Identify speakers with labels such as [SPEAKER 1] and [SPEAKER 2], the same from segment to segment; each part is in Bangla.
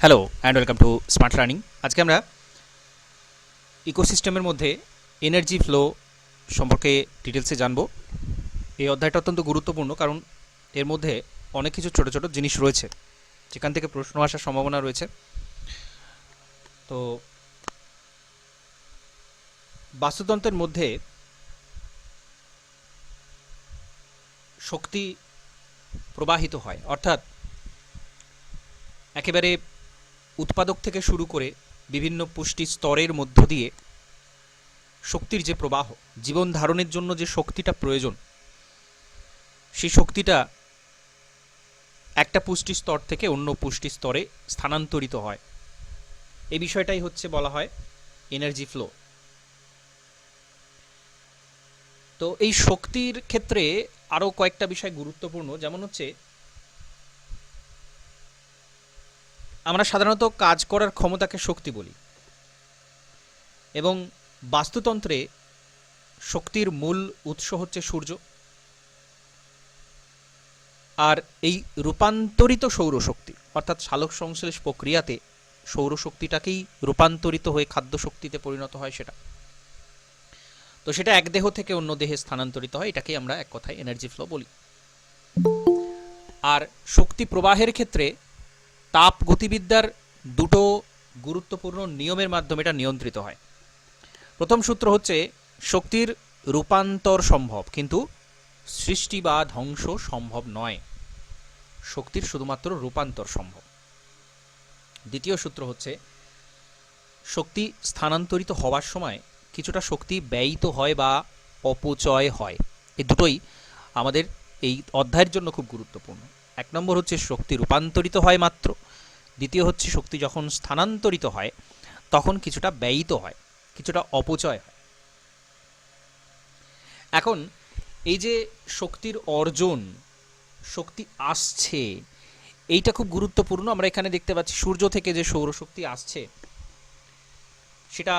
[SPEAKER 1] Hello and welcome to smart learning. আজকে আমরা ইকোসিস্টেমের মধ্যে এনার্জি ফ্লো সম্পর্কে ডিটেলসে জানব। এই অধ্যায়টা অত্যন্ত গুরুত্বপূর্ণ কারণ এর মধ্যে অনেক কিছু ছোট ছোট জিনিস রয়েছে যেখান থেকে প্রশ্ন আসার সম্ভাবনা রয়েছে। তো বাস্তুতন্ত্রের মধ্যে শক্তি প্রবাহিত হয়, অর্থাৎ একেবারে উৎপাদক থেকে শুরু করে বিভিন্ন পুষ্টি স্তরের মধ্য দিয়ে শক্তির যে প্রবাহ, জীবন ধারণের জন্য যে শক্তিটা প্রয়োজন, সেই শক্তিটা একটা পুষ্টি স্তর থেকে অন্য পুষ্টি স্তরে স্থানান্তরিত হয়। এই বিষয়টাই হচ্ছে বলা হয় এনার্জি ফ্লো। তো এই শক্তির ক্ষেত্রে আরও কয়েকটা বিষয় গুরুত্বপূর্ণ, যেমন হচ্ছে আমরা সাধারণত কাজ করার ক্ষমতাকে শক্তি বলি, এবং বাস্তুতন্ত্রে শক্তির মূল উৎস হচ্ছে সূর্য। আর এই রূপান্তরিত সৌরশক্তি অর্থাৎ সালোক সংশ্লেষ প্রক্রিয়াতে সৌরশক্তিটাকেই রূপান্তরিত হয়ে খাদ্য শক্তিতে পরিণত হয় সেটা। তো সেটা এক দেহ থেকে অন্য দেহে স্থানান্তরিত হয়, এটাকেই আমরা এক কথায় এনার্জি ফ্লো বলি। আর শক্তি প্রবাহের ক্ষেত্রে তাপ গতিবিদ্যার দুটো গুরুত্বপূর্ণ নিয়মের মাধ্যমে এটা নিয়ন্ত্রিত হয়। প্রথম সূত্র হচ্ছে শক্তির রূপান্তর সম্ভব, কিন্তু সৃষ্টি বা ধ্বংস সম্ভব নয়। শক্তির শুধুমাত্র রূপান্তর সম্ভব। দ্বিতীয় সূত্র হচ্ছে শক্তি স্থানান্তরিত হওয়ার সময় কিছুটা শক্তি ব্যয়িত হয় বা অপচয় হয়। এই দুটোই আমাদের এই অধ্যায়ের জন্য খুব গুরুত্বপূর্ণ। এক নম্বর হচ্ছে শক্তি রূপান্তরিত হয় মাত্র, দ্বিতীয় হচ্ছে শক্তি যখন স্থানান্তরিত হয় তখন কিছুটা ব্যয়িত হয়, কিছুটা অপচয় হয়। এখন এই যে শক্তির অর্জন, শক্তি আসছে, এইটা খুব গুরুত্বপূর্ণ। আমরা এখানে দেখতে পাচ্ছি সূর্য থেকে যে সৌরশক্তি আসছে সেটা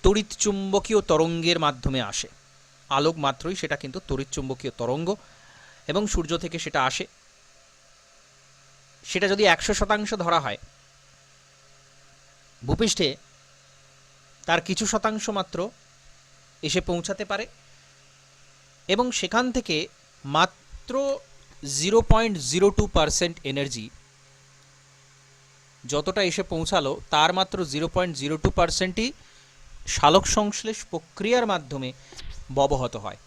[SPEAKER 1] তড়িৎচুম্বকীয় তরঙ্গের মাধ্যমে আসে। আলোক মাত্রই সেটা কিন্তু তড়িৎচুম্বকীয় তরঙ্গ, এবং সূর্য থেকে সেটা আসে। সেটা যদি 100% ধরা হয়, ভূপৃষ্ঠে তার কিছু শতাংশ মাত্র এসে পৌঁছাতে পারে, এবং সেখান থেকে মাত্র 0.02% এনার্জি যতটা এসে পৌঁছালো তার মাত্র 0.02%ই সালোক সংশ্লেষ প্রক্রিয়ার মাধ্যমে ব্যবহত হয়।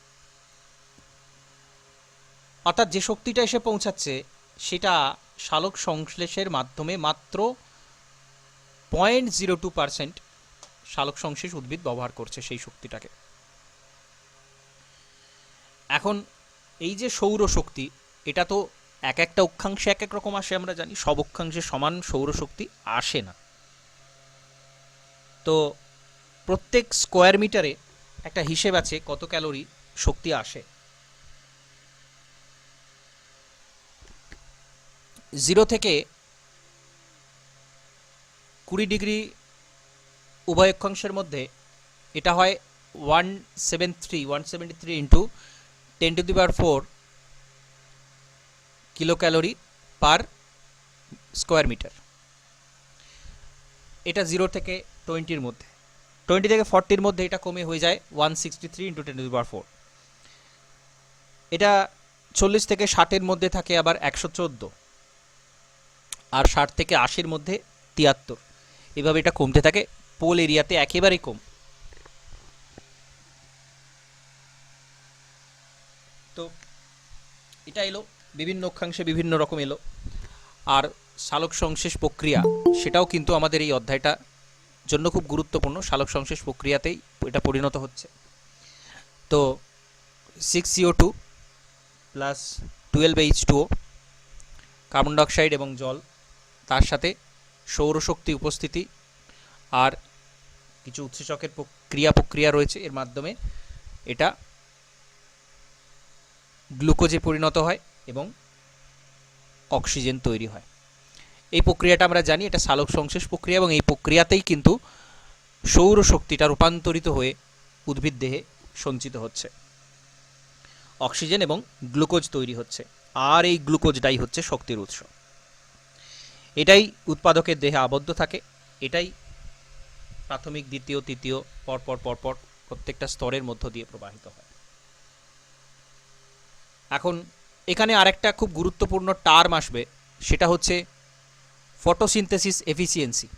[SPEAKER 1] অর্থাৎ যে শক্তিটা এসে পৌঁছাচ্ছে সেটা সালোক সংশ্লেষের মাধ্যমে মাত্র 0.02% সালোক সংশ্লেষ উদ্ভিদ ব্যবহার করছে সেই শক্তিটাকে। এখন এই যে সৌরশক্তি, এটা তো এক একটা অক্ষাংশে এক এক রকম আসে, আমরা জানি সব অক্ষাংশে সমান সৌরশক্তি আসে না। তো প্রত্যেক স্কোয়ার মিটারে একটা হিসেব আছে কত ক্যালোরি শক্তি আসে। 0 থেকে 20 ডিগ্রি উভয় অক্ষাংশের মধ্যে এটা হয় 173 into 10⁴ kilo calorie per square metre. এটা 0 থেকে 20-র মধ্যে, 20 থেকে 40-র মধ্যে এটা কমে হয়ে যায় 163 ইন্টু 10⁴। এটা 40 থেকে 60-এর মধ্যে থাকে আবার 114, আর 60 থেকে 80-র মধ্যে 73। এভাবে এটা কমতে থাকে, পোল এরিয়াতে একেবারেই কম। তো এটা এলো বিভিন্ন অক্ষাংশে বিভিন্ন রকম এলো। আর সালোক সংশ্লেষ প্রক্রিয়া, সেটাও কিন্তু আমাদের এই অধ্যায়টা জন্য খুব গুরুত্বপূর্ণ। সালোক সংশ্লেষ প্রক্রিয়াতেই এটা পরিণত হচ্ছে। তো 6CO2 plus 12H2O, carbon dioxide এবং জল, তার সাথে সৌরশক্তি উপস্থিতি আর কিছু উৎসেচকের প্রক্রিয়া রয়েছে, এর মাধ্যমে এটা গ্লুকোজে পরিণত হয় এবং অক্সিজেন তৈরি হয়। এই প্রক্রিয়াটা আমরা জানি, এটা সালোক সংশ্লেষ প্রক্রিয়া, এবং এই প্রক্রিয়াতেই কিন্তু সৌরশক্তিটা রূপান্তরিত হয়ে উদ্ভিদ দেহে সঞ্চিত হচ্ছে, অক্সিজেন এবং গ্লুকোজ তৈরি হচ্ছে, আর এই গ্লুকোজটাই হচ্ছে শক্তির উৎস। এটাই উৎপাদকের দেহে আবদ্ধ থাকে, এটাই প্রাথমিক, দ্বিতীয়, তৃতীয়, পরপর পরপর প্রত্যেকটা স্তরের মধ্য দিয়ে প্রবাহিত হয়। এখন এখানে আরেকটা খুব গুরুত্বপূর্ণ টার্ম আসবে, সেটা হচ্ছে ফটোসিনথেসিস এফিসিয়েন্সি।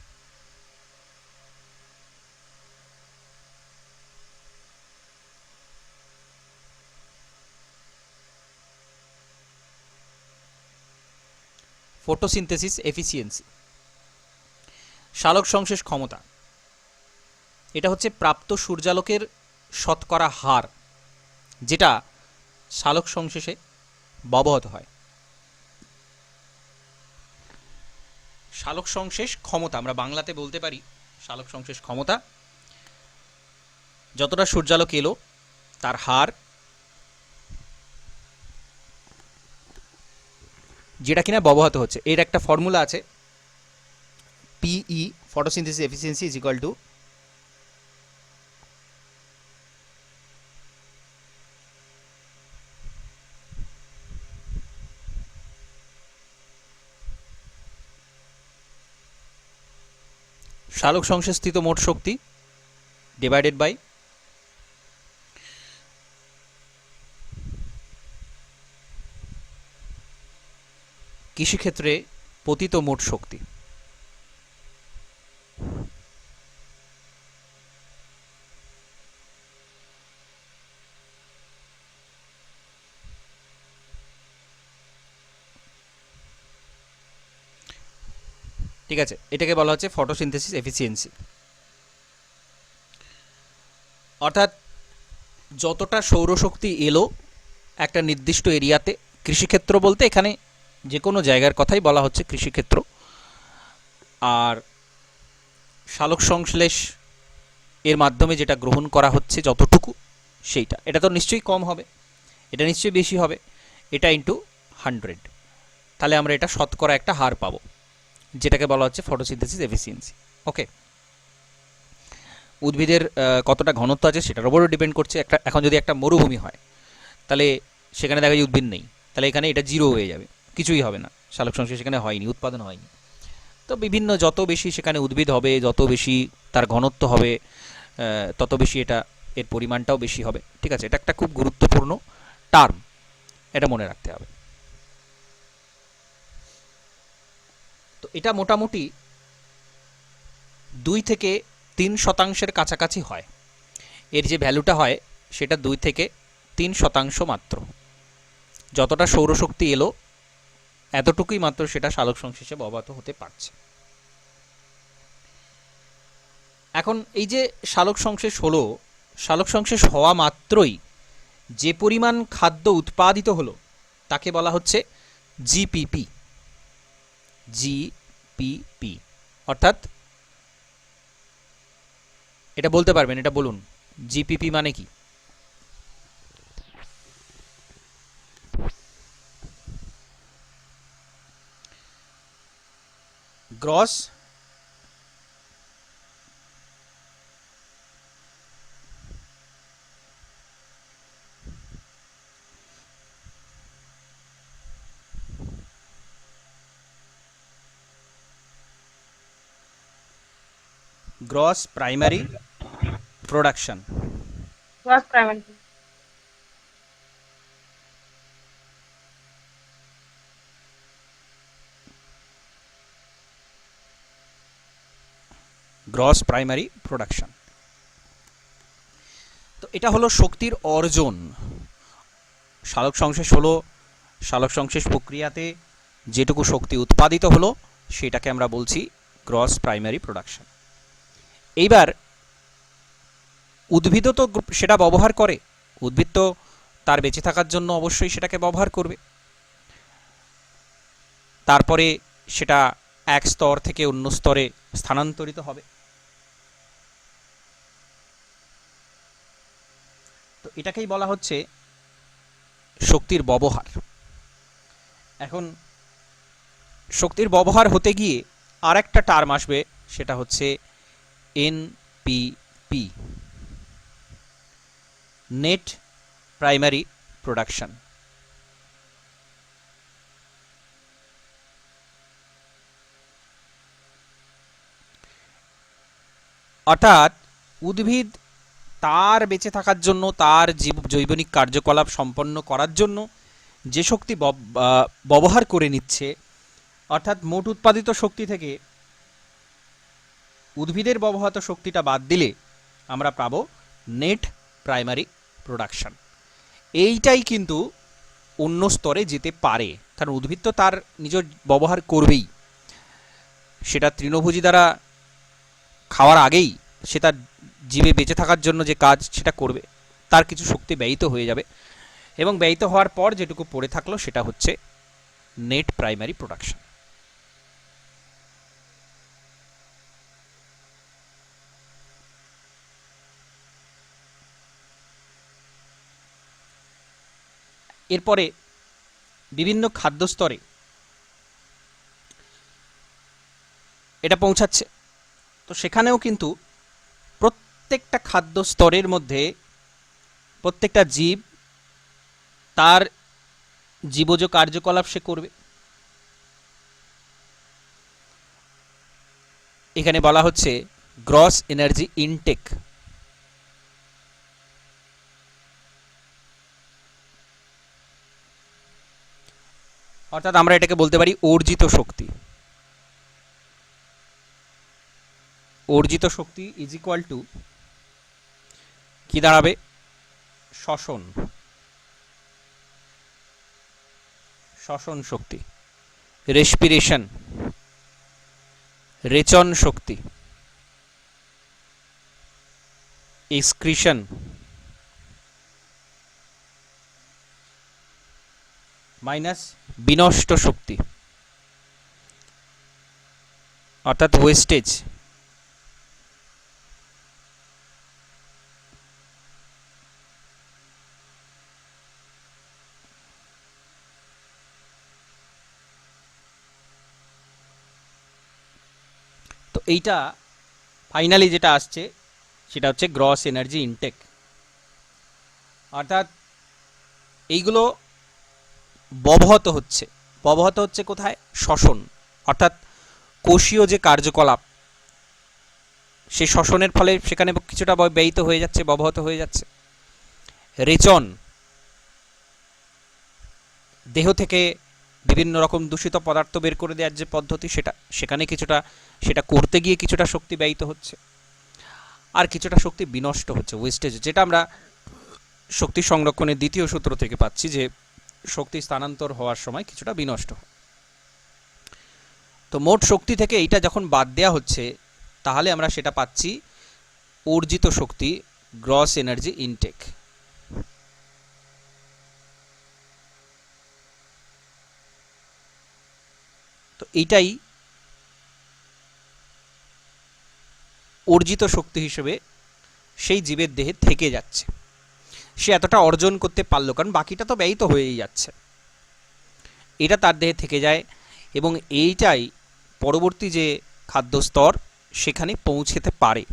[SPEAKER 1] ফটোসিনথেসিস এফিসিয়েন্সি, সালোক সংশ্লেষ ক্ষমতা, এটা হচ্ছে প্রাপ্ত সূর্যালোকের শতকরা হার, যেটা সালোক সংশ্লেষে ব্যবহৃত হয়। সালোক সংশ্লেষ ক্ষমতা আমরা বাংলাতে বলতে পারি সালোক সংশ্লেষ ক্ষমতা, যতটা সূর্যালোক এলো তার হার, যেটা কিনা ব্যবহৃত হচ্ছে। এর একটা ফর্মুলা আছে, PE photosynthesis efficiency is equal to সালোক সংশ্লেষিত মোট শক্তি ডিভাইডেড বাই কৃষিক্ষেত্রে পতিত মোট শক্তি। ঠিক আছে, এটাকে বলা হচ্ছে ফটোসিনথেসিস এফিসিয়েন্সি। অর্থাৎ যতটা সৌরশক্তি এলো একটা নির্দিষ্ট এরিয়াতে, কৃষিক্ষেত্র বলতে এখানে যে কোনো জায়গার কথাই বলা হচ্ছে কৃষিক্ষেত্র, আর সালোক সংশ্লেষ এর মাধ্যমে যেটা গ্রহণ করা হচ্ছে যতটুকু সেইটা, এটা তো নিশ্চয়ই কম হবে, এটা নিশ্চয়ই বেশি হবে, এটা ইন্টু 100, তাহলে আমরা এটা শতকরা একটা হার পাবো, যেটাকে বলা হচ্ছে ফটোসিনথেসিস এফিসিয়েন্সি। ওকে, উদ্ভিদের কতটা ঘনত্ব আছে সেটার উপরও ডিপেন্ড করছে। এখন যদি একটা মরুভূমি হয় তাহলে সেখানে দেখা যায় উদ্ভিদ নেই, তাহলে এখানে এটা জিরো হয়ে যাবে, কিছুই হবে না, সালোক সংশ্লেষ সেখানে হয়নি, উৎপাদন হয়নি। তো বিভিন্ন যত বেশি সেখানে উদ্ভিদ হবে, যত বেশি তার ঘনত্ব হবে, তত বেশি এর পরিমাণটাও বেশি হবে। ঠিক আছে, এটা একটা খুব গুরুত্বপূর্ণ টার্ম, এটা মনে রাখতে হবে। তো এটা মোটামুটি 2 থেকে 3% কাছাকাছি হয়, এর যে ভ্যালুটা হয় সেটা 2 থেকে 3% মাত্র। যতটা সৌরশক্তি এলো এতটুকুই মাত্র সেটা সালোক সংশ্লেষে ব্যবহৃত হতে পারছে। এখন এই যে সালোক সংশ্লেষ হলো, সালোক সংশ্লেষ হওয়া মাত্রই যে পরিমাণ খাদ্য উৎপাদিত হলো তাকে বলা হচ্ছে জিপিপি। জিপিপি অর্থাৎ, এটা বলতে পারবেন, এটা বলুন জিপিপি মানে কি? Gross gross primary production.
[SPEAKER 2] Gross primary.
[SPEAKER 1] Gross primary production. তো এটা হলো শক্তির অর্জন। সালোক সংশ্লেষ হলো, সালোক সংশ্লেষ প্রক্রিয়াতে যেটুকু শক্তি উৎপাদিত হলো সেটাকে আমরা বলছি গ্রস প্রাইমারি প্রোডাকশন। এইবার উদ্ভিদও তো সেটা ব্যবহার করে, উদ্ভিদ তো তার বেঁচে থাকার জন্য অবশ্যই সেটাকে ব্যবহার করবে, তারপরে সেটা এক স্তর থেকে অন্য স্তরে স্থানান্তরিত হবে। তো এটাকেই বলা হচ্ছে শক্তির ব্যবহার। এখন শক্তির ব্যবহার হতে গিয়ে আর একটা টার্ম আসবে, সেটা হচ্ছে এনপিপি, নেট প্রাইমারি প্রোডাকশন। অর্থাৎ উদ্ভিদ তার বেঁচে থাকার জন্য, তার জৈবনিক কার্যকলাপ সম্পন্ন করার জন্য যে শক্তি ব্যবহার করে নিচ্ছে, অর্থাৎ মোট উৎপাদিত শক্তি থেকে উদ্ভিদের ব্যবহৃত শক্তিটা বাদ দিলে আমরা পাবো নেট প্রাইমারি প্রোডাকশন। এইটাই কিন্তু অন্য স্তরে যেতে পারে, কারণ উদ্ভিদ তো তার নিজের ব্যবহার করবেই, সেটা তৃণভোজী দ্বারা খাওয়ার আগেই সে তার জীবে বেঁচে থাকার জন্য যে কাজ সেটা করবে, তার কিছু শক্তি ব্যয়িত হয়ে যাবে, এবং ব্যয়িত হওয়ার পর যেটুকু পড়ে থাকলো সেটা হচ্ছে নেট প্রাইমারি প্রোডাকশন। এরপরে বিভিন্ন খাদ্য স্তরে এটা পৌঁছাচ্ছে, তো সেখানেও কিন্তু প্রত্যেকটা খাদ্য স্তরের মধ্যে প্রত্যেকটা জীব তার জীবজ কার্যকলাপ সে করবে। এখানে বলা হচ্ছে গ্রস এনার্জি ইনটেক, অর্থাৎ আমরা এটাকে বলতে পারি অর্জিত শক্তি। অর্জিত শক্তি ইজ ইকুয়াল টু কি দাঁড়াবে? শ্বসন, শ্বসন শক্তি, রেসপিরেশন, রেচন শক্তি, এক্সক্রিশন, মাইনাস বিনষ্ট শক্তি অর্থাৎ ওয়েস্টেজ। তো এইটা ফাইনালি যেটা আসছে সেটা হচ্ছে গ্রস এনার্জি ইনটেক, অর্থাৎ এইগুলো ব্যবহৃত হচ্ছে। ব্যবহৃত হচ্ছে কোথায়? শ্বসন, অর্থাৎ কোষীয় যে কার্যকলাপ, সেই শ্বসনের ফলে সেখানে কিছুটা ব্যয়িত হয়ে যাচ্ছে, ব্যবহৃত হয়ে যাচ্ছে। রেচন, দেহ থেকে বিভিন্ন রকম দূষিত পদার্থ বের করে দেওয়ার যে পদ্ধতি, সেখানে কিছুটা সেটা করতে গিয়ে কিছুটা শক্তি ব্যয়িত হচ্ছে, আর কিছুটা শক্তি বিনষ্ট হচ্ছে, ওয়েস্টেজ, যেটা আমরা শক্তি সংরক্ষণের দ্বিতীয় সূত্র থেকে পাচ্ছি যে শক্তি স্থানান্তর হওয়ার সময় কিছুটা বিনষ্ট হয়। তো মোট শক্তি থেকে এইটা যখন বাদ দেওয়া হচ্ছে, তাহলে আমরা সেটা পাচ্ছি অর্জিত শক্তি, গ্রস এনার্জি ইনটেক। তো এইটাই অর্জিত শক্তি হিসেবে সেই জীবের দেহে থেকে যাচ্ছে। সে এতটা অর্জন করতে পারলো, কারণ বাকিটা তো ব্যয়িত হয়েই যাচ্ছে, এটা তার দেহে থেকে যায়, এবং এইটাই পরবর্তী যে খাদ্য স্তর সেখানে পৌঁছতে পারে।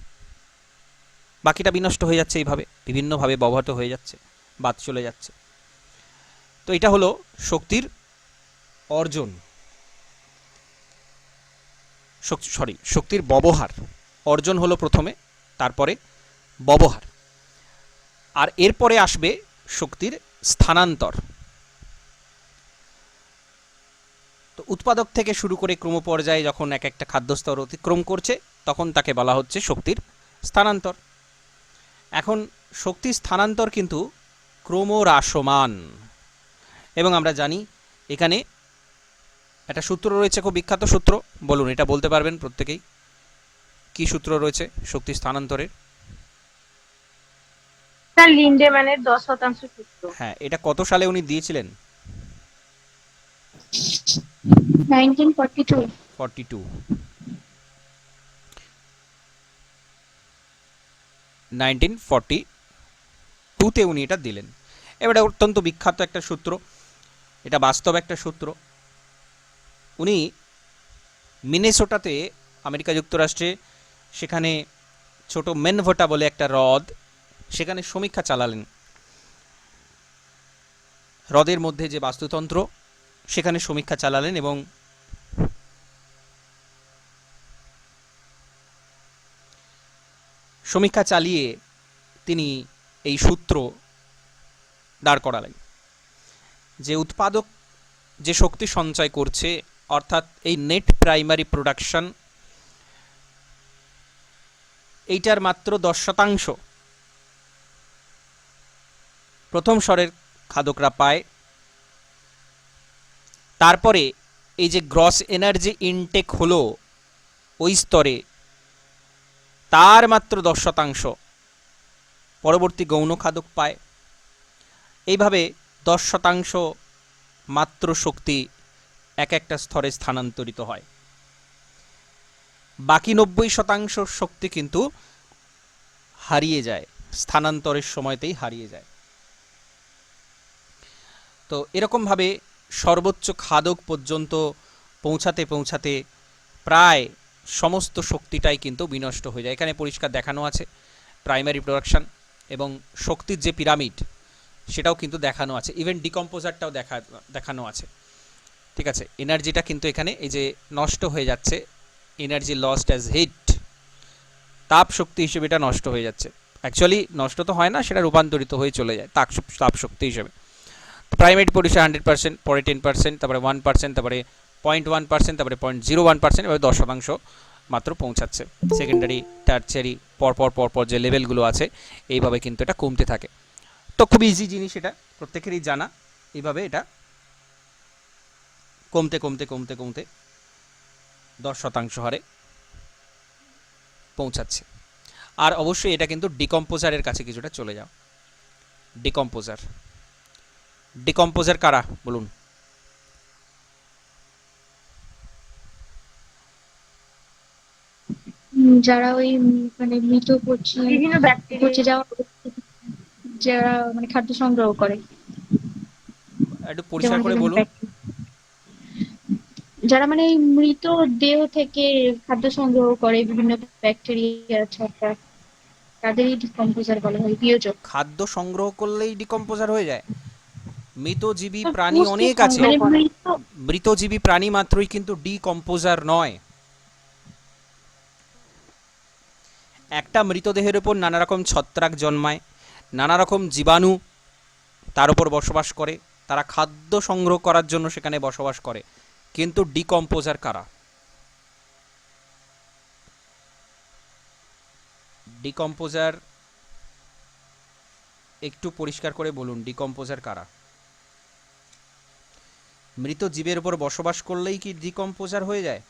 [SPEAKER 1] বাকিটা বিনষ্ট হয়ে যাচ্ছে, এইভাবে বিভিন্নভাবে ব্যবহৃত হয়ে যাচ্ছে, বাদ চলে যাচ্ছে। তো এটা হলো শক্তির অর্জন, শক্তির ব্যবহার। অর্জন হলো প্রথমে, তারপরে ব্যবহার, আর এরপরে আসবে শক্তির স্থানান্তর। তো উৎপাদক থেকে শুরু করে ক্রমপর্যায়ে যখন এক একটা খাদ্যস্তর অতিক্রম করছে, তখন তাকে বলা হচ্ছে শক্তির স্থানান্তর। এখন শক্তির স্থানান্তর কিন্তু ক্রমহ্রাসমান, এবং আমরা জানি এখানে একটা সূত্র রয়েছে, খুব বিখ্যাত সূত্র। বলুন, এটা বলতে পারবেন প্রত্যেকেই? কি সূত্র রয়েছে শক্তি স্থানান্তরের?
[SPEAKER 2] স্যার লিন্ডেম্যানের 10% সূত্র।
[SPEAKER 1] হ্যাঁ, এটা কত সালে উনি দিয়েছিলেন?
[SPEAKER 2] 1942।
[SPEAKER 1] 1942-তে উনি এটা দিলেন। এবারে অত্যন্ত বিখ্যাত একটা সূত্র, এটা বাস্তব একটা সূত্র। উনি মিনেসোটাতে, আমেরিকা যুক্তরাষ্ট্রে, সেখানে ছোট মেনভোটা বলে একটা হ্রদ, সেখানে সমীক্ষা চালালেন। হ্রদের মধ্যে যে বাস্তুতন্ত্র, সেখানে সমীক্ষা চালালেন, এবং সমীক্ষা চালিয়ে তিনি এই সূত্র দাঁড় করালেন যে উৎপাদক যে শক্তি সঞ্চয় করছে, অর্থাৎ এই নেট প্রাইমারি প্রোডাকশন, এইটার মাত্র 10% প্রথম স্তরের খাদকরা পায়। তারপরে এই যে গ্রস এনার্জি ইনটেক হলো ওই স্তরে, তার মাত্র 10% পরবর্তী গৌণ খাদক পায়। এইভাবে 10% মাত্র শক্তি এক একটা স্তরে স্থানান্তরিত হয়, বাকি 90% শক্তি কিন্তু হারিয়ে যায়, স্থানান্তরের সময়তেই হারিয়ে যায়। তো এরকমভাবে সর্বোচ্চ খাদক পর্যন্ত পৌঁছাতে পৌঁছাতে প্রায় সমস্ত শক্তিটাই কিন্তু বিনষ্ট হয়ে যায়। এখানে পরিষ্কার দেখানো আছে প্রাইমারি প্রোডাকশন এবং শক্তির যে পিরামিড সেটাও কিন্তু দেখানো আছে, ইভেন ডিকম্পোজারটাও দেখানো আছে। ঠিক আছে, এনার্জিটা কিন্তু এখানে এই যে নষ্ট হয়ে যাচ্ছে, এনার্জি লস্ট অ্যাজ হিট, তাপ শক্তি হিসেবে এটা নষ্ট হয়ে যাচ্ছে। অ্যাকচুয়ালি নষ্ট তো হয় না, সেটা রূপান্তরিত হয়ে চলে যায় তাপ শক্তি হিসেবে। প্রাইমারি পরিষেবা 100%, পরে 10%, তারপরে 1%, তারপরে 0.1%, তারপরে 0.01%, এবার 10% মাত্র পৌঁছাচ্ছে। সেকেন্ডারি, টার্চারি, পরপর যে লেভেলগুলো আছে এইভাবে কিন্তু এটা কমতে থাকে। তো খুব ইজি জিনিস, এটা প্রত্যেকেরই জানা। এইভাবে এটা কমতে কমতে কমতে কমতে 10% হারে পৌঁছাচ্ছে। আর অবশ্যই এটা কিন্তু ডিকম্পোজারের কাছে কিছুটা চলে যাও। ডিকম্পোজার কারা বলুন?
[SPEAKER 3] যারা ওই মানে মৃত
[SPEAKER 2] বিভিন্ন
[SPEAKER 3] পচে
[SPEAKER 2] ব্যাকটেরিয়া
[SPEAKER 3] যাওয়া, যারা মানে খাদ্য সংগ্রহ করে,
[SPEAKER 1] একটু
[SPEAKER 3] যেমন
[SPEAKER 1] পরিষ্কার করে
[SPEAKER 3] বিভিন্ন
[SPEAKER 1] বলুন।
[SPEAKER 3] যারা মানে এই মৃত দেহ থেকে খাদ্য সংগ্রহ করে, বিভিন্ন ব্যাকটেরিয়া ছত্রাক, তাদেরই ডিকম্পোজার বলা হয়, বিয়োজক।
[SPEAKER 1] খাদ্য সংগ্রহ করলেই ডিকম্পোজার হয়ে যায়? মৃতজীবী
[SPEAKER 2] তো
[SPEAKER 1] প্রাণী
[SPEAKER 2] পুষ্টি
[SPEAKER 1] অনেক আছে,
[SPEAKER 2] সংগ্রহ করে।
[SPEAKER 1] মৃতজীবী প্রাণী মাত্রই কিন্তু ডিকম্পোজার নয়। একটা মৃতদেহের উপর নানা রকম ছত্রাক জন্মায়, নানা রকম জীবাণু তার উপর বসবাস করে, তারা খাদ্য সংগ্রহ করার জন্য সেখানে বসবাস করে। কিন্তু ডিকম্পোজার কারা? ডিকম্পোজার একটু পরিষ্কার করে বলুন, ডিকম্পোজার কারা? মৃত জীবের উপর বসবাস করলেই কি ডিকম্পোজার হয়ে যায়?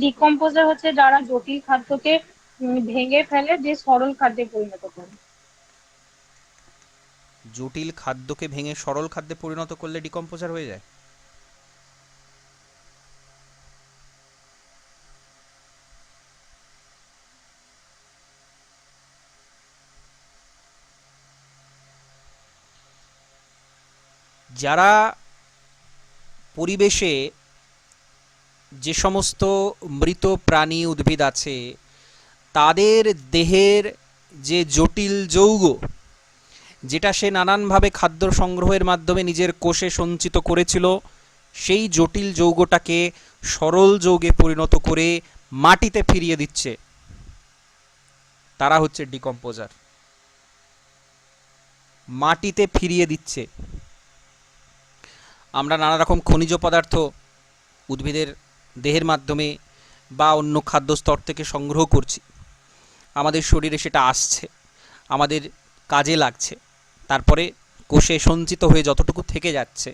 [SPEAKER 2] ডিকম্পোজার হচ্ছে যারা জটিল খাদ্যকে ভেঙে ফেলে যে সরল খাদ্যে পরিণত করে।
[SPEAKER 1] জটিল খাদ্যকে ভেঙে সরল খাদ্যে পরিণত করলে ডিকম্পোজার হয়ে যায়? যারা পরিবেশে যে সমস্ত মৃত প্রাণী উদ্ভিদ আছে তাদের দেহের যে জটিল যৌগ, যেটা সে নানানভাবে খাদ্য সংগ্রহের মাধ্যমে নিজের কোষে সঞ্চিত করেছিল, সেই জটিল যৌগটাকে সরল যৌগে পরিণত করে মাটিতে ফিরিয়ে দিচ্ছে, তারা হচ্ছে ডিকম্পোজার। মাটিতে ফিরিয়ে দিচ্ছে। আমরা নানা রকম খনিজ পদার্থ উদ্ভিদের দেহের মাধ্যমে বা অন্য খাদ্য স্তর থেকে সংগ্রহ করছি, আমাদের শরীরে সেটা আসছে, আমাদের কাজে লাগছে, তারপরে কোষে সঞ্চিত হয়ে যতটুকু থেকে যাচ্ছে,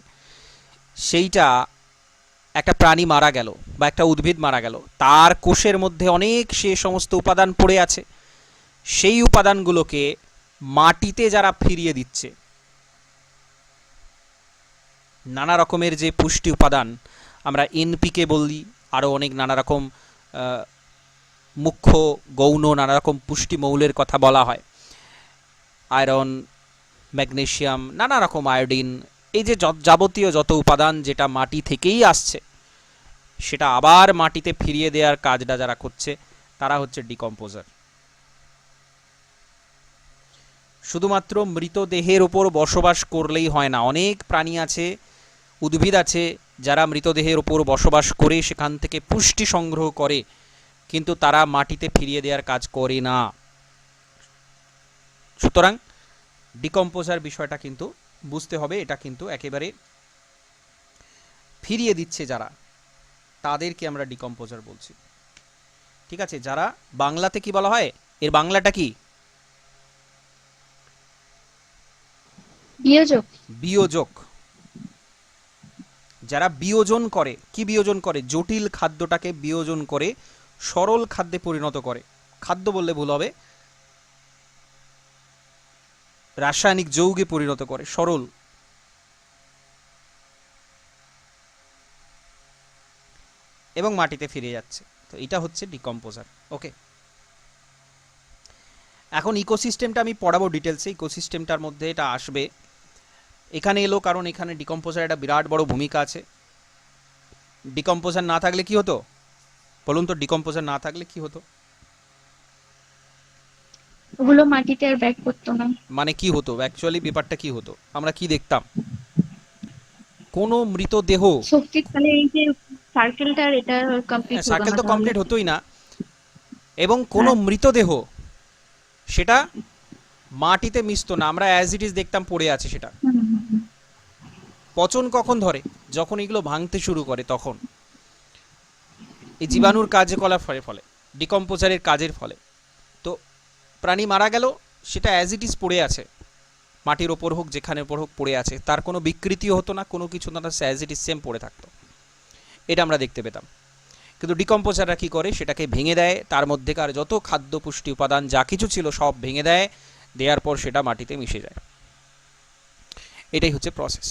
[SPEAKER 1] সেইটা একটা প্রাণী মারা গেল বা একটা উদ্ভিদ মারা গেল, তার কোষের মধ্যে অনেক সে সমস্ত উপাদান পড়ে আছে, সেই উপাদানগুলোকে মাটিতে যারা ফিরিয়ে দিচ্ছে, নানা রকমের যে পুষ্টি উপাদান, আমরা এনপিকে বলি, আরও অনেক নানা রকম মুখ্য গৌণ নানা রকম পুষ্টি মৌলের কথা বলা হয়, আয়রন, ম্যাগনেসিয়াম, নানা রকম আয়োডিন, এই যে যাবতীয় যত উপাদান যেটা মাটি থেকেই আসছে, সেটা আবার মাটিতে ফিরিয়ে দেওয়ার কাজটা যারা করছে তারা হচ্ছে ডিকম্পোজার। শুধুমাত্র মৃতদেহের ওপর বসবাস করলেই হয় না, অনেক প্রাণী আছে, উদ্ভিদ আছে যারা মৃতদেহের ওপর বসবাস করে সেখান থেকে পুষ্টি সংগ্রহ করে, কিন্তু তারা মাটিতে ফিরিয়ে দেওয়ার কাজ করে না। সুতরাং ডিকম্পোজার বিষয়টা কিন্তু বুঝতে হবে, এটা কিন্তু একেবারে ফিরিয়ে দিচ্ছে যারা, তাদেরকে আমরা ডিকম্পোজার বলছি। ঠিক আছে, যারা বাংলাতে কি বলা হয়, এর বাংলাটা কি?
[SPEAKER 3] বিয়োজক।
[SPEAKER 1] বিয়োজক। যারা বিয়োজন করে, কি বিয়োজন করে? জটিল খাদ্যটাকে বিয়োজন করে সরল খাদ্যে পরিণত করে। খাদ্য বললে ভুল হবে, রাসায়নিক যৌগে পরিণত করে, সরল। এবং মাটিতে ফিরে যাচ্ছে। তো এটা হচ্ছে ডিকম্পোজার। ওকে, এখন ইকোসিস্টেমটা আমি পড়াবো ডিটেলসে, ইকোসিস্টেমটার মধ্যে এটা আসবে। এখানে এলো কারণ এখানে ডিকম্পোজার একটা বিরাট বড় ভূমিকা আছে। ডিকম্পোজার না থাকলে কি হতো বলুন তো? ডিকম্পোজার না থাকলে কি হতো?
[SPEAKER 3] ওগুলো মাটিতে আর ব্যাক করতো না।
[SPEAKER 1] মানে কি হতো অ্যাকচুয়ালি, ব্যাপারটা কি হতো? আমরা কি দেখতাম? কোনো মৃতদেহ,
[SPEAKER 3] শক্তি, তাহলে এই যে সার্কেলটা, এটা কমপ্লিট হলো
[SPEAKER 1] সার্কেল
[SPEAKER 3] না
[SPEAKER 1] তো
[SPEAKER 3] তাহলে।
[SPEAKER 1] কমপ্লিট হতোই না, এবং কোনো
[SPEAKER 3] হ্যাঁ।
[SPEAKER 1] মৃতদেহ সেটা মাটিতে মিশতো না, আমরা অ্যাজ ইট ইজ দেখতাম পড়ে আছে সেটা।
[SPEAKER 3] হুম, হুম, হুম।
[SPEAKER 1] পচন কখন ধরে? যখন এগুলো ভাঙতে শুরু করে তখন, এই জীবাণুর কার্যকলাপের ফলে, ডিকম্পোজারের কাজের ফলে। তো প্রাণী মারা গেল, সেটা অ্যাজ ইট ইজ পড়ে আছে, মাটির ওপর হোক যেখানে ওপর হোক পড়ে আছে, তার কোনো বিকৃতিও হতো না, কোনো কিছু না, অ্যাজ ইট ইজ সেম পড়ে থাকতো। এটা আমরা দেখতে পেতাম। কিন্তু ডিকম্পোজাররা কী করে? সেটাকে ভেঙে দেয়, তার মধ্যেকার যত খাদ্য পুষ্টি উপাদান যা কিছু ছিল সব ভেঙে দেয়, দেওয়ার পর সেটা মাটিতে মিশে যায়। এটাই হচ্ছে প্রসেস।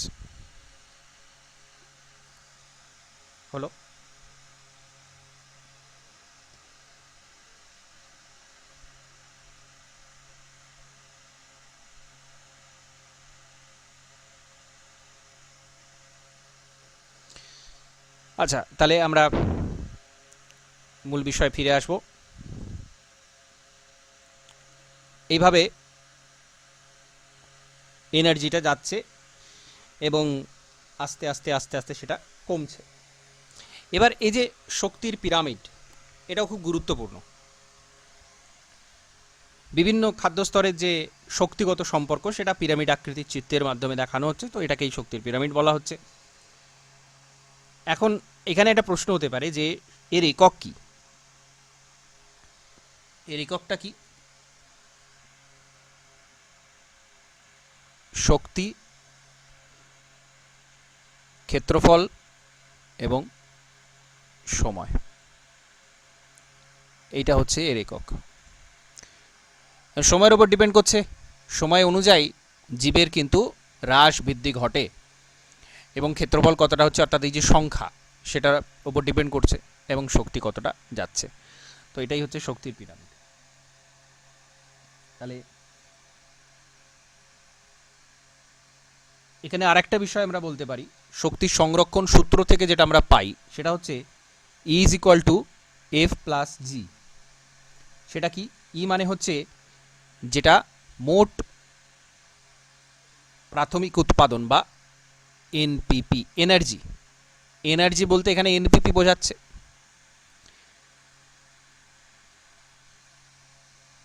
[SPEAKER 1] হলো? আচ্ছা, তাহলে আমরা মূল বিষয়ে ফিরে আসব। এইভাবে এনার্জিটা যাচ্ছে এবং আস্তে আস্তে আস্তে আস্তে সেটা কমছে। এবার এই যে শক্তির পিরামিড, এটাও খুব গুরুত্বপূর্ণ। বিভিন্ন খাদ্যস্তরের যে শক্তিগত সম্পর্ক সেটা পিরামিড আকৃতির চিত্রের মাধ্যমে দেখানো হচ্ছে, তো এটাকেই শক্তির পিরামিড বলা হচ্ছে। এখন এখানে একটা প্রশ্ন হতে পারে যে এর একক কি? এর এককটা কি? শক্তি, ক্ষেত্রফল এবং সময়, এইটা হচ্ছে এর একক। সময়ের উপর ডিপেন্ড করছে, সময় অনুযায়ী জীবের কিন্তু হ্রাস বৃদ্ধি ঘটে, এবং ক্ষেত্রফল কতটা হচ্ছে অর্থাৎ এই যে সংখ্যা সেটার উপর ডিপেন্ড করছে, এবং শক্তি কতটা যাচ্ছে। তো এটাই হচ্ছে শক্তির পিরামিড। তাহলে এখানে আরেকটা বিষয় আমরা বলতে পারি, শক্তির সংরক্ষণ সূত্র থেকে যেটা আমরা পাই সেটা হচ্ছে E is equal to F plus G. সেটা কি? ই মানে হচ্ছে যেটা মোট প্রাথমিক উৎপাদন বা এনপিপি, এনার্জি। এনার্জি বলতে এখানে এনপিপি বোঝাচ্ছে।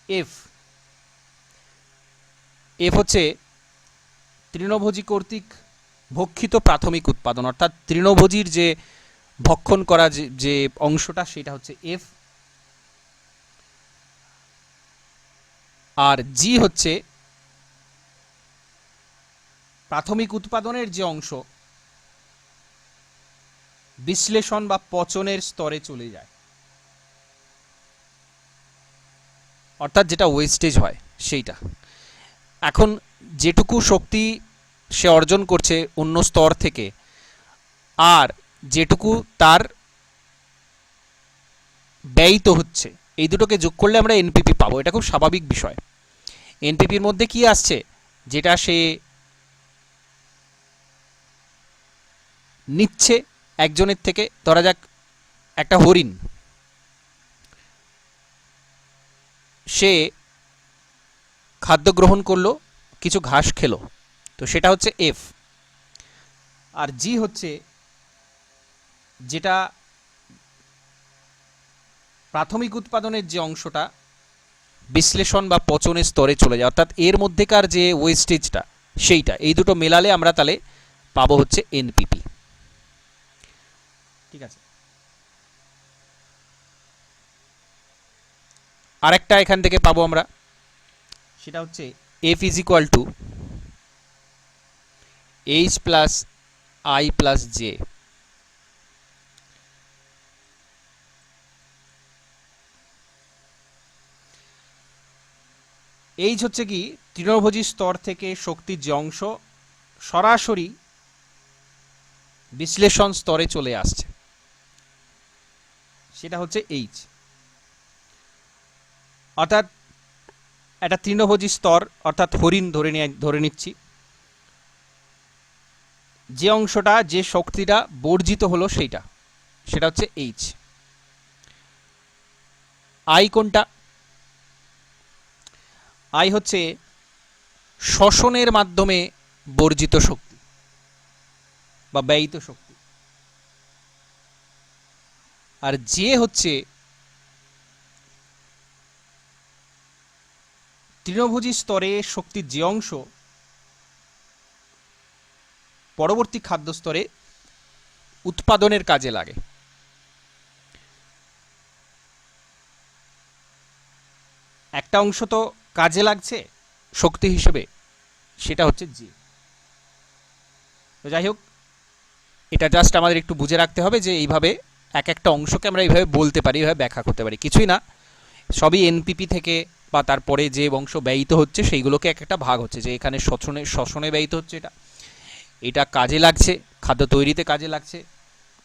[SPEAKER 1] এফ, এফ হচ্ছে তৃণভোজী কর্তৃক ভক্ষিত প্রাথমিক উৎপাদন, অর্থাৎ তৃণভোজীর যে ভক্ষণ করা যে অংশটা সেটা হচ্ছে এফ। আর জি হচ্ছে প্রাথমিক উৎপাদনের যে অংশ বিশ্লেষণ বা পচনের স্তরে চলে যায়, অর্থাৎ যেটা ওয়েস্টেজ হয় সেইটা। এখন যেটুকু শক্তি সে অর্জন করছে অন্য স্তর থেকে, আর যেটুকু তার ব্যয়িত হচ্ছে, এই দুটোকে যোগ করলে আমরা এনপিপি পাবো। এটা খুব স্বাভাবিক বিষয়। এনপিপির মধ্যে কি আসছে? যেটা সে নিচ্ছে একজনের থেকে, ধরা যাক একটা হরিণ, সে খাদ্য গ্রহণ করলো, কিছু ঘাস খেলো, তো সেটা হচ্ছে এফ। আর জি হচ্ছে যেটা প্রাথমিক উৎপাদনের যে অংশটা বিশ্লেষণ বা পচনের স্তরে চলে যায়, অর্থাৎ এর মধ্যেকার যে ওয়েস্টেজটা সেইটা, এই দুটো মেলালে আমরা তাহলে পাবো হচ্ছে এনপিপি। ঠিক আছে, আরেকটা এখান থেকে পাবো আমরা, সেটা হচ্ছে F is equal two H plus I plus J. H হচ্ছে কি তৃণভোজী স্তর থেকে শক্তির যে অংশ সরাসরি বিশ্লেষণ স্তরে চলে আসছে, সেটা হচ্ছে এইচ। অর্থাৎ একটা তৃণভোজী স্তর, অর্থাৎ হরিণ ধরে নিচ্ছি, যে অংশটা যে শক্তিটা বর্জিত হলো সেটা হচ্ছে এইচ। আই কোনটা? আই হচ্ছে শ্বসনের মাধ্যমে বর্জিত শক্তি বা ব্যয়িত শক্তি। আর জে হচ্ছে তৃণভোজী স্তরে শক্তির যে অংশ পরবর্তী খাদ্য স্তরে উৎপাদনের কাজে লাগে। একটা অংশ তো কাজে লাগছে শক্তি হিসেবে, সেটা হচ্ছে জি। তো যাই হোক, এটা জাস্ট আমাদের একটু বুঝে রাখতে হবে যে এইভাবে এক একটা অংশকে আমরা এইভাবে বলতে পারি, এইভাবে ব্যাখ্যা করতে পারি। কিছুই না, সবই এনপিপি থেকে বা তারপরে যে অংশ ব্যয়িত হচ্ছে সেইগুলোকে এক একটা ভাগ হচ্ছে, যে এখানে শ্বসনে ব্যয়িত হচ্ছে, এটা কাজে লাগছে, খাদ্য তৈরিতে কাজে লাগছে,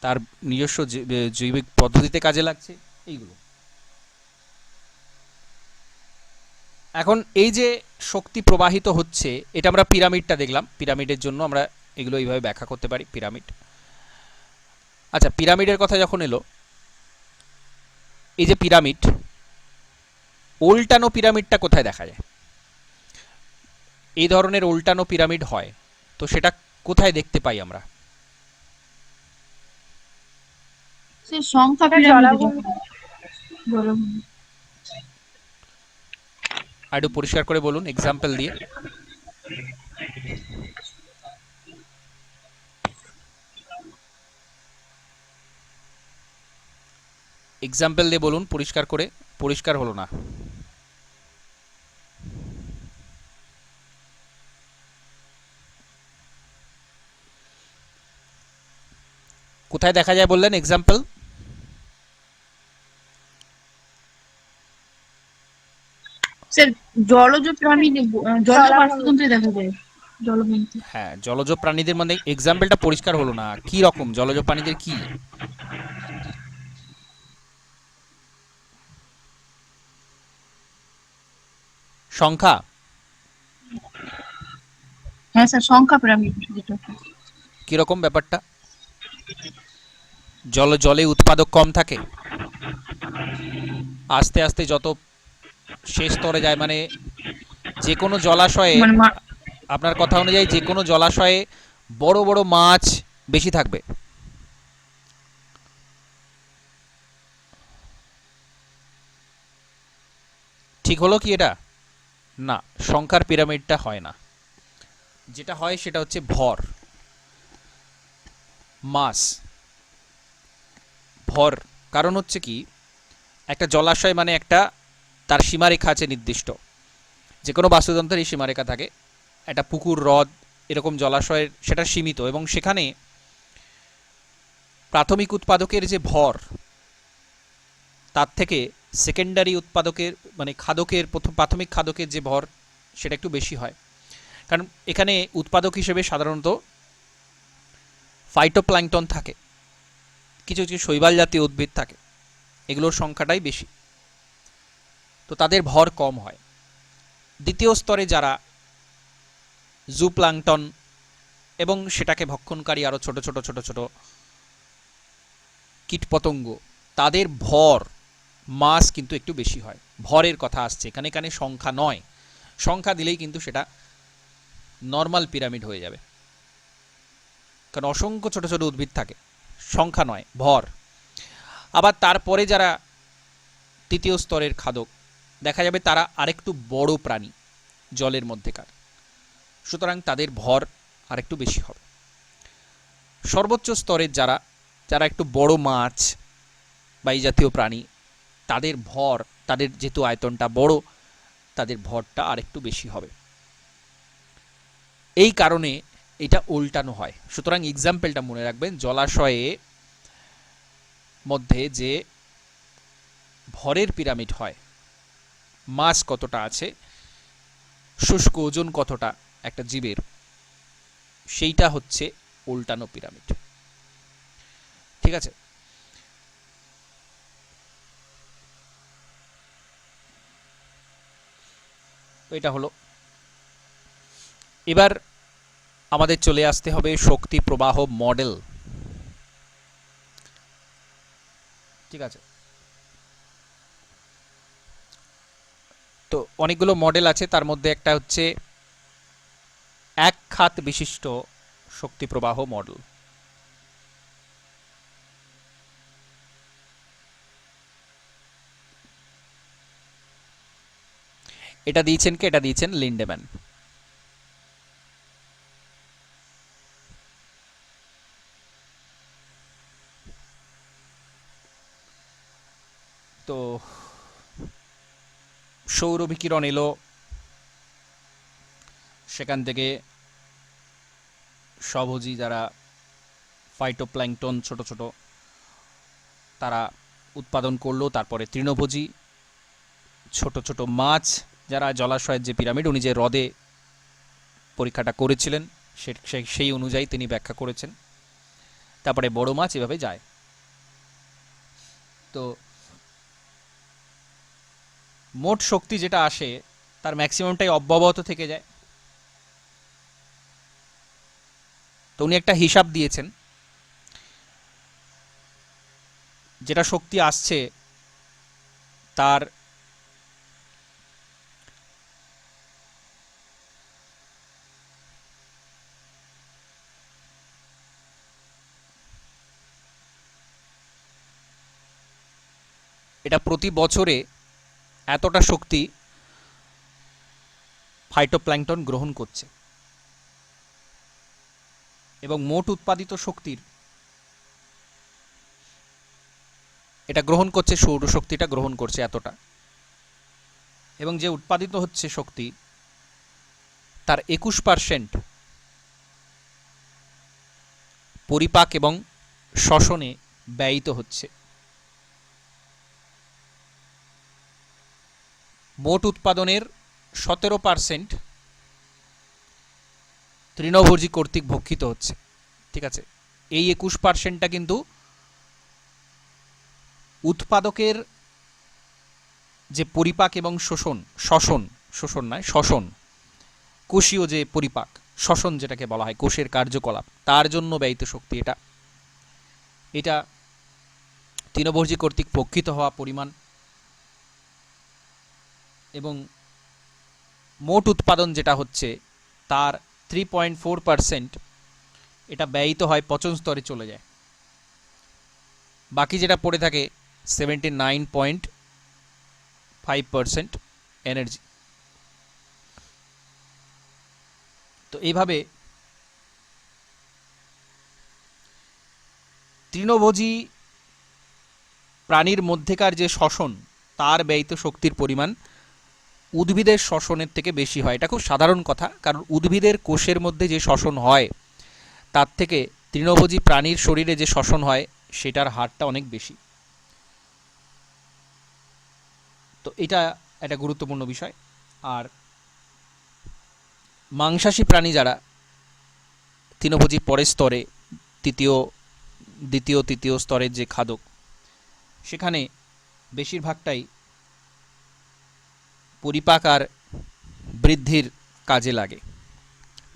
[SPEAKER 1] তার নিজস্ব জৈবিক পদ্ধতিতে কাজে লাগছে, এইগুলো। এখন এই যে শক্তি প্রবাহিত হচ্ছে, এটা আমরা পিরামিডটা দেখলাম, পিরামিডের জন্য আমরা এগুলো এইভাবে ব্যাখ্যা করতে পারি, পিরামিড। আচ্ছা, পিরামিডের কথা যখন এলো, এই যে পিরামিড, উল্টানো পিরামিডটা কোথায় দেখা যায়? এই ধরনের উল্টানো পিরামিড হয়, তো সেটা কোথায় দেখতে পাই আমরা?
[SPEAKER 3] সংখ্যা
[SPEAKER 1] আর একটু পরিষ্কার করে বলুন এক্সাম্পল দিয়ে। এক্সাম্পল দিয়ে বলুন পরিষ্কার করে, পরিষ্কার হলো না। কোথায় দেখা যায় বললেন এক্সাম্পল?
[SPEAKER 3] স্যার জলজ প্রাণী, জলজ বাস্তুতন্ত্রে দেখা যায়, জলবন্তী।
[SPEAKER 1] হ্যাঁ, জলজ প্রাণীদের মানে এক্সাম্পলটা পরিষ্কার হলো না, কি রকম জলজ প্রাণীদের? কি সংখ্যা?
[SPEAKER 3] হ্যাঁ স্যার, সংখ্যা পিরামিড যেটা।
[SPEAKER 1] কি রকম ব্যাপারটা? জলে উৎপাদক কম থাকে, আস্তে আস্তে যত শেষ স্তরে যায়, মানে যে কোনো জলাশয়ে, আপনার কথা অনুযায়ী যে কোনো জলাশয়ে বড় বড় মাছ বেশি থাকবে, ঠিক হলো কি এটা? না, সংখ্যার পিরামিডটা হয় না। যেটা হয় সেটা হচ্ছে ভর, মাস, ভর। কারণ হচ্ছে কি, একটা জলাশয় মানে একটা তার সীমারেখা আছে নির্দিষ্ট, যে কোনো বাস্তুতন্ত্রের এই সীমারেখা থাকে। একটা পুকুর, হ্রদ, এরকম জলাশয়ের সেটা সীমিত, এবং সেখানে প্রাথমিক উৎপাদকের যে ভর, তার থেকে সেকেন্ডারি উৎপাদকের মানে খাদকের প্রাথমিক খাদকের যে ভর সেটা একটু বেশি হয়। কারণ এখানে উৎপাদক হিসেবে সাধারণত ফাইটোপ্ল্যাঙ্কটন থাকে, কিছু কিছু শৈবাল জাতীয় উদ্ভিদ থাকে, এগুলোর সংখ্যাটাই বেশি, তো তাদের ভর কম হয়। দ্বিতীয় স্তরে যারা জুপ্ল্যাঙ্কটন এবং সেটাকে ভক্ষণকারী আরও ছোট ছোট ছোট ছোট কীটপতঙ্গ, তাদের ভর মাস কিন্তু একটু বেশি হয়। ভরের কথা আসছে এখানে, এখানে সংখ্যা নয়। সংখ্যা দিলেই কিন্তু সেটা নর্মাল পিরামিড হয়ে যাবে, কারণ অসংখ্য ছোট ছোট উদ্ভিদ থাকে, সংখ্যা নয়, ভর। আবার তারপরে যারা তৃতীয় স্তরের খাদক, দেখা যাবে তারা আরেকটু বড় প্রাণী জলের মধ্যেকার, সুতরাং তাদের ভর আরেকটু বেশি হবে। সর্বোচ্চ স্তরের যারা যারা একটু বড় মাছ বা এই জাতীয় প্রাণী, তাদের ভর, তাদের যেহেতু আয়তনটা বড়, তাদের ভরটা আরেকটু বেশি হবে। এই কারণে এটা উল্টানো হয়। সুতরাং এক্সাম্পলটা মনে রাখবেন, জলাশয়ে মধ্যে যে ভরের পিরামিড হয়, মাস কতটা আছে, শুষ্ক ওজন কতটা একটা জীবের, সেইটা হচ্ছে উল্টানো পিরামিড। ঠিক আছে? তো এটা হলো। এবার আমাদের চলে আসতে হবে শক্তি প্রবাহ মডেল। ঠিক আছে? তো অনেকগুলো মডেল আছে, তার মধ্যে একটা হচ্ছে এক খাত বিশিষ্ট শক্তি প্রবাহ মডেল। এটা দিয়েছেন কে? এটা দিয়েছেন লিন্ডেম্যান। তো সৌর বিকিরণ এলো, সেখান থেকে স্বভোজী যারা ফাইটোপ্ল্যাঙ্কটন ছোট ছোট, তারা উৎপাদন করলো। তারপরে তৃণভোজী ছোট ছোট মাছ, যারা জলাশয়ের যে পিরামিড, উনি যে হ্রদে পরীক্ষাটা করেছিলেন সেই অনুযায়ী তিনি ব্যাখ্যা করেছেন। তারপরে বড় মাছ, এভাবে যায়। তো মোট শক্তি যেটা আসে তার ম্যাক্সিমামটাই অব্যবহত থেকে যায়। তো উনি একটা হিসাব দিয়েছেন, যেটা শক্তি আসছে তার এটা প্রতি বছরে এতটা শক্তি ফাইটোপ্ল্যাঙ্কটন গ্রহণ করছে, এবং মোট উৎপাদিত শক্তির এটা গ্রহণ করছে, সৌরশক্তিটা গ্রহণ করছে এতটা, এবং যে উৎপাদিত হচ্ছে শক্তি তার 21% পরিপাক এবং শ্বসনে ব্যয়িত হচ্ছে। মোট উৎপাদনের 17% তৃণভোজী কর্তৃক ভক্ষিত হচ্ছে। ঠিক আছে? এই 21%টা কিন্তু উৎপাদকের যে পরিপাক এবং শ্বসন, কোষীয় যে পরিপাক, শ্বসন যেটাকে বলা হয়, কোষের কার্যকলাপ, তার জন্য ব্যয়িত শক্তি এটা। এটা তৃণভোজী কর্তৃক ভক্ষিত হওয়া পরিমাণ, এবং মোট উৎপাদন যেটা হচ্ছে তার 3.4% এটা ব্যয়িত হয়, পচন স্তরে চলে যায়। বাকি যেটা পড়ে থাকে 79.5% এনার্জি। তো এইভাবে তৃণভোজী প্রাণীর মধ্যেকার যে শ্বসন, তার ব্যয়িত শক্তির পরিমাণ উদ্ভিদের শ্বসনের থেকে বেশি হয়। এটা খুব সাধারণ কথা, কারণ উদ্ভিদের কোষের মধ্যে যে শ্বসন হয় তার থেকে তৃণভোজী প্রাণীর শরীরে যে শ্বসন হয় সেটার হারটা অনেক বেশি। তো এটা একটা গুরুত্বপূর্ণ বিষয়। আর মাংসাশী প্রাণী যারা তৃণভোজীর পরের স্তরে, দ্বিতীয় তৃতীয় স্তরের যে খাদক, সেখানে বেশিরভাগটাই পরিপাক আর বৃদ্ধির কাজে লাগে।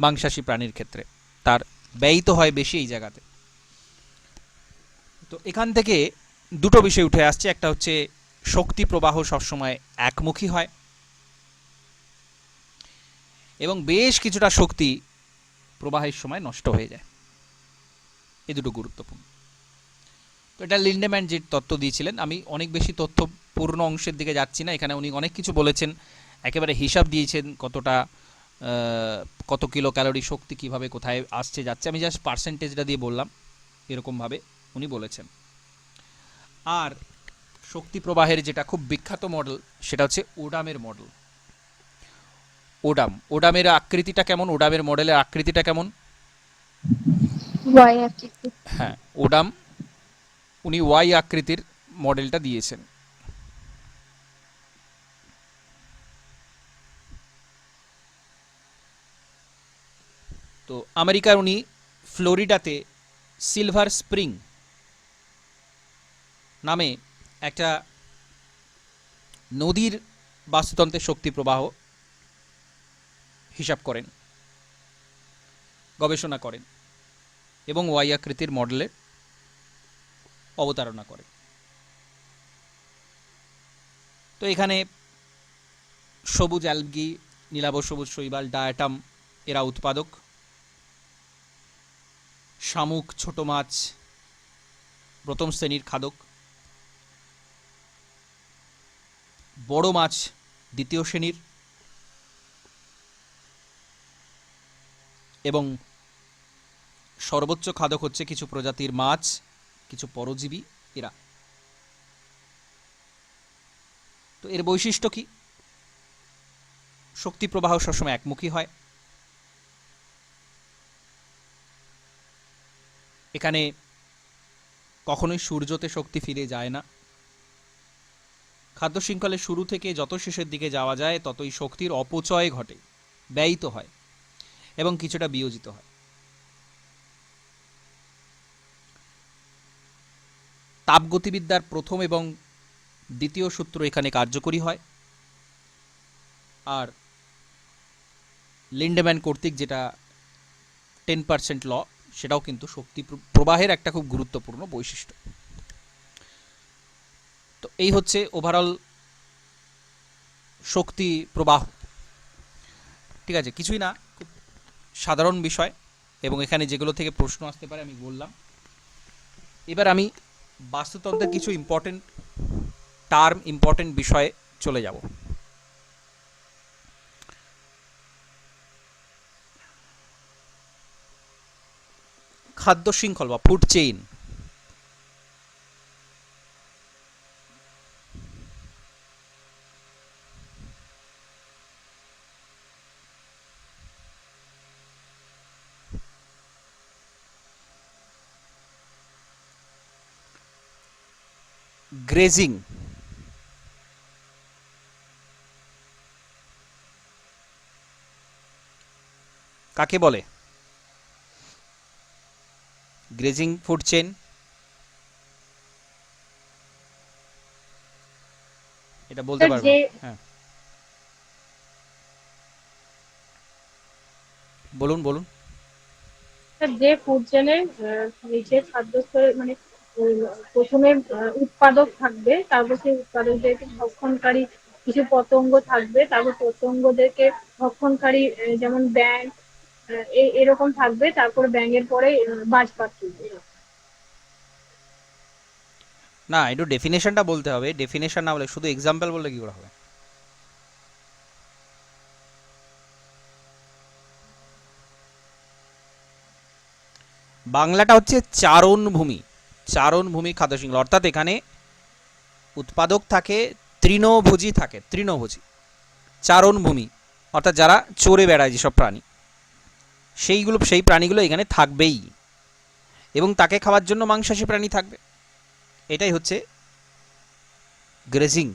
[SPEAKER 1] মাংসাশী প্রাণীর ক্ষেত্রে তার ব্যয়িত হয় বেশি এই জায়গাতে। তো এখান থেকে দুটো বিষয় উঠে আসছে। একটা হচ্ছে শক্তি প্রবাহ সবসময় একমুখী হয়, এবং বেশ কিছুটা শক্তি প্রবাহের সময় নষ্ট হয়ে যায়। এই দুটো গুরুত্বপূর্ণ। তো এটা লিন্ডেম্যান যে তত্ত্ব দিয়েছিলেন, আমি অনেক বেশি তথ্য পূর্ণ অংশের দিকে যাচ্ছি না, এখানে উনি অনেক কিছু বলেছেন, একেবারে হিসাব দিয়েছেন কতটা কত কিলো ক্যালোরি শক্তি কিভাবে কোথায় আসছে যাচ্ছে, আমি জাস্ট পার্সেন্টেজটা দিয়ে বললাম, এরকমভাবে উনি বলেছেন। আর শক্তি প্রবাহের যেটা খুব বিখ্যাত মডেল সেটা হচ্ছে ওডামের মডেল। ওডামের আকৃতিটা কেমন, ওডামের মডেলের আকৃতিটা কেমন?
[SPEAKER 3] ওয়াই আকৃতি।
[SPEAKER 1] হ্যাঁ, ওডাম উনি ওয়াই আকৃতির মডেলটা দিয়েছেন। তো আমেরিকার উনি ফ্লোরিডাতে সিলভার স্প্রিং নামে একটা নদীর বাস্তুতন্ত্রের শক্তি প্রবাহ হিসাব করেন, গবেষণা করেন এবং ওয়াই আকৃতির মডেলের অবতারণা করেন। তো এখানে সবুজ অ্যালগি, নীলাভ সবুজ শৈবাল, ডায়াটাম এরা উৎপাদক, শামুক ছোট মাছ প্রথম শ্রেণীর খাদক, বড় মাছ দ্বিতীয় শ্রেণীর, এবং সর্বোচ্চ খাদক হচ্ছে কিছু প্রজাতির মাছ, কিছু পরজীবী এরা। তো এর বৈশিষ্ট্য কি? শক্তি প্রবাহ সবসময় একমুখী হয়, এখানে কখনোই সূর্যতে শক্তি ফিরে যায় না, খাদ্য শৃঙ্খলের শুরু থেকে যত শেষের দিকে যাওয়া যায় ততই শক্তির অপচয় ঘটে, ব্যয়িত হয় এবং কিছুটা বিয়োজিত হয়। তাপগতিবিদ্যার প্রথম এবং দ্বিতীয় সূত্র এখানে কার্যকরী হয়, আর লিন্ডেম্যান কর্তৃক যেটা 10% ল, সেটাও কিন্তু শক্তি প্রবাহের একটা খুব গুরুত্বপূর্ণ বৈশিষ্ট্য। তো এই হচ্ছে ওভারঅল শক্তি প্রবাহ। ঠিক আছে, কিছুই না, খুব সাধারণ বিষয়, এবং এখানে যেগুলো থেকে প্রশ্ন আসতে পারে আমি বললাম। এবার আমি বাস্তুতন্ত্রের কিছু ইম্পর্টেন্ট টার্ম, ইম্পর্টেন্ট বিষয়ে চলে যাব। খাদ্য শৃঙ্খল বা ফুড চেইন। গ্রেজিং, কাকে বলে? গ্রেজিং ফুড চেইন, এটা বলতে
[SPEAKER 2] স্যার
[SPEAKER 1] পারবে?
[SPEAKER 2] যে
[SPEAKER 1] হ্যাঁ, বলুন বলুন।
[SPEAKER 2] স্যার যে ফুড চেনের নিচে খাদ্য স্তরে মানে প্রথমে উৎপাদক থাকবে, তারপর সেই উৎপাদকদেরকে ভক্ষণকারী কিছু পতঙ্গ থাকবে, তারপর পতঙ্গদেরকে ভক্ষণকারী যেমন ব্যাঙ এরকম থাকবে, তারপর ব্যাঙের পরে বাজপাখি থাকবে।
[SPEAKER 1] না, একটু ডেফিনেশনটা বলতে হবে, ডেফিনেশন না বলে শুধু এক্সাম্পল বললে কি করে হবে? বাংলাটা হচ্ছে চারণভূমি, চারণভূমি খাদ্য শৃঙ্খলা, অর্থাৎ এখানে উৎপাদক থাকে, তৃণভোজী থাকে, তৃণভোজী, চারণভূমি অর্থাৎ যারা চড়ে বেড়ায় যেসব প্রাণী, সেই প্রাণীগুলো এখানে থাকবেই, এবং তাকে খাওয়ার জন্য মাংসাশী প্রাণী থাকবে। এটাই হচ্ছে গ্রেজিং,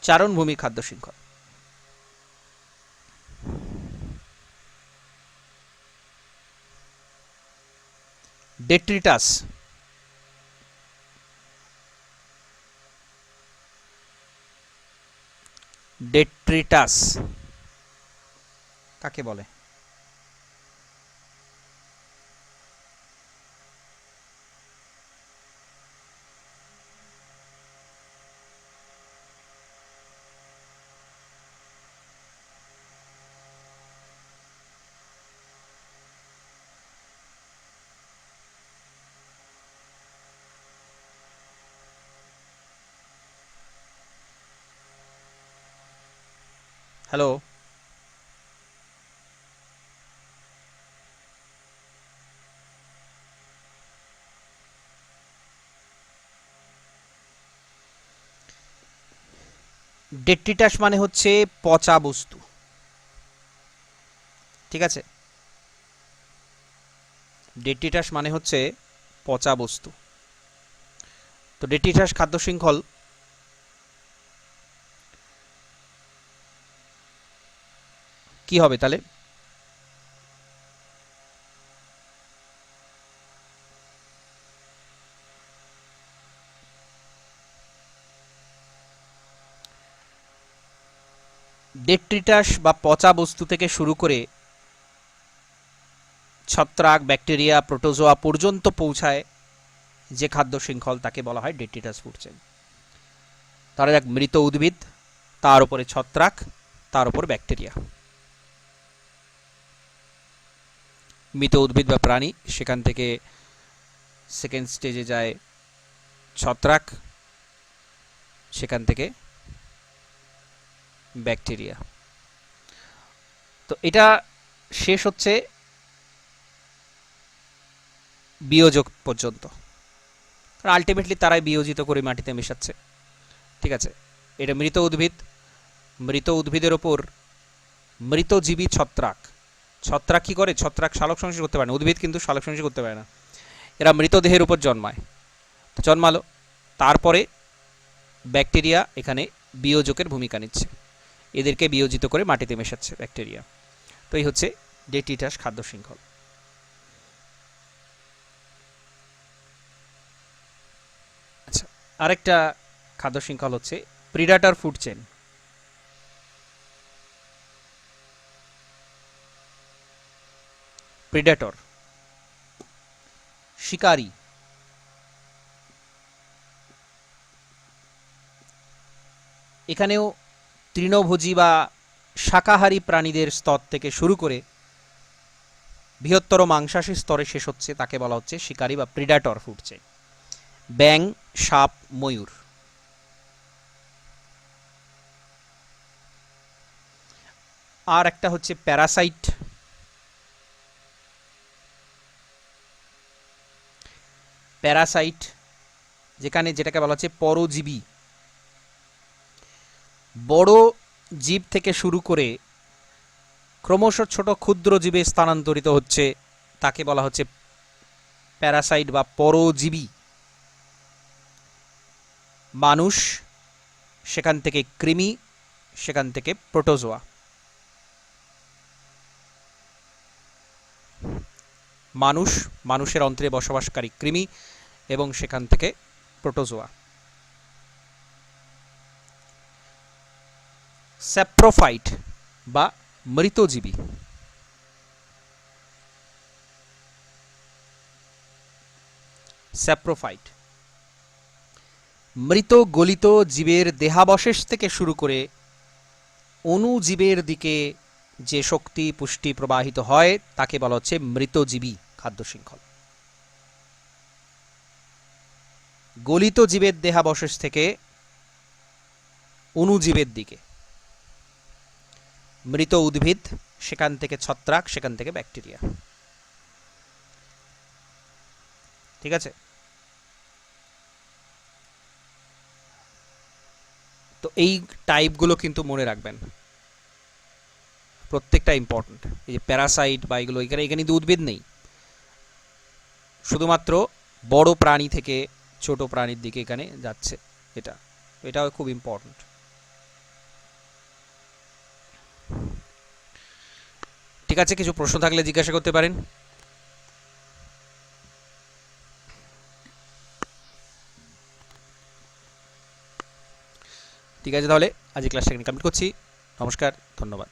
[SPEAKER 1] চারণভূমি খাদ্য শৃঙ্খল। ডেট্রিটাস, ডেট্রিটাস কাকে বলে? হ্যালো, ডেট্রিটাস মানে হচ্ছে পচা বস্তু, ঠিক আছে? ডেট্রিটাস মানে হচ্ছে পচা বস্তু। তো ডেট্রিটাস খাদ্য শৃঙ্খল কি হবে তাহলে? ডেট্রিটাস বা পচা বস্তু থেকে শুরু করে ছত্রাক, ব্যাকটেরিয়া, প্রোটোজোয়া পর্যন্ত পৌঁছায় যে খাদ্য শৃঙ্খল তাকে বলা হয় ডেট্রিটাস ফুড চেইন। তারা যাক মৃত উদ্ভিদ, তার উপরে ছত্রাক, তার উপর ব্যাকটেরিয়া। মৃত উদ্ভিদ বা প্রাণী, সেখান থেকে সেকেন্ড স্টেজে যায় ছত্রাক, সেখান থেকে ব্যাকটেরিয়া। তো এটা শেষ হচ্ছে বিয়োজক পর্যন্ত, কারণ আলটিমেটলি তারাই বিয়োজিত করে মাটিতে মেশাচ্ছে, ঠিক আছে? এটা মৃত উদ্ভিদ, মৃত উদ্ভিদের ওপর মৃতজীবী ছত্রাক। ছত্রাক কি করে? ছত্রাক শালক সংশ্লেষ করতে পারে না, উদ্ভিদ কিন্তু শালক সংশ্লেষ করতে পারে না। এরা মৃতদেহের উপর জন্মায়, তো জন্মালো, তারপরে ব্যাকটেরিয়া এখানে বিয়োজকের ভূমিকা নিচ্ছে, এদেরকে বিয়োজিত করে মাটিতে মেশাচ্ছে ব্যাকটেরিয়া। তো এই হচ্ছে ডেট্রিটাস খাদ্য শৃঙ্খল। আচ্ছা, আরেকটা খাদ্য শৃঙ্খল হচ্ছে প্রিডেটর ফুড চেইন। প্রিডেটর শিকারী, এখানেও তৃণভোজী বা শাকাহারী প্রাণীদের স্তর থেকে শুরু করে বৃহত্তর মাংসাশী স্তরে শেষ হচ্ছে, তাকে বলা হচ্ছে শিকারী বা প্রিডেটর ফুড চেইন। ব্যাং, সাপ, ময়ূর। আর একটা হচ্ছে প্যারাসাইট। প্যারাসাইট যেটাকে বলা হচ্ছে পরজীবী। বড় জীব থেকে শুরু করে ক্রমশ ছোট ক্ষুদ্র জীবে স্থানান্তরিত হচ্ছে, তাকে বলা হচ্ছে প্যারাসাইট বা পরজীবী। মানুষ, সেখান থেকে কৃমি, সেখান থেকে প্রোটোজোয়া। মানুষ, মানুষের অন্ত্রে বসবাসকারী কৃমি, এবং সেখান থেকে প্রোটোজোয়া। স্যাপ্রোফাইট বা মৃতজীবী। স্যাপ্রোফাইট মৃত গলিত জীবের দেহাবশেষ থেকে শুরু করে অণুজীবের দিকে যে শক্তি পুষ্টি প্রবাহিত হয় তাকে বলা হচ্ছে মৃতজীবী খাদ্য শৃঙ্খল। গলিত জীবের দেহাবশেষ থেকে অণুজীবের দিকে, মৃত উদ্ভিদ, সেখান থেকে ছত্রাক, সেখান থেকে ব্যাকটেরিয়া, ঠিক আছে? তো এই টাইপগুলো কিন্তু মনে রাখবেন, প্রত্যেকটা ইম্পর্টেন্ট। এই যে প্যারাসাইট বা এগুলো, এখানে কিন্তু উদ্ভিদ নেই, শুধুমাত্র বড় প্রাণী থেকে ছোট প্রাণীর দিকে এখানে যাচ্ছে, এটাও খুব ইম্পর্টেন্ট। ঠিক আছে, কিছু প্রশ্ন থাকলে জিজ্ঞাসা করতে পারেন। ঠিক আছে, তাহলে আজ ক্লাসটা এখানে কমপ্লিট করছি। নমস্কার, ধন্যবাদ।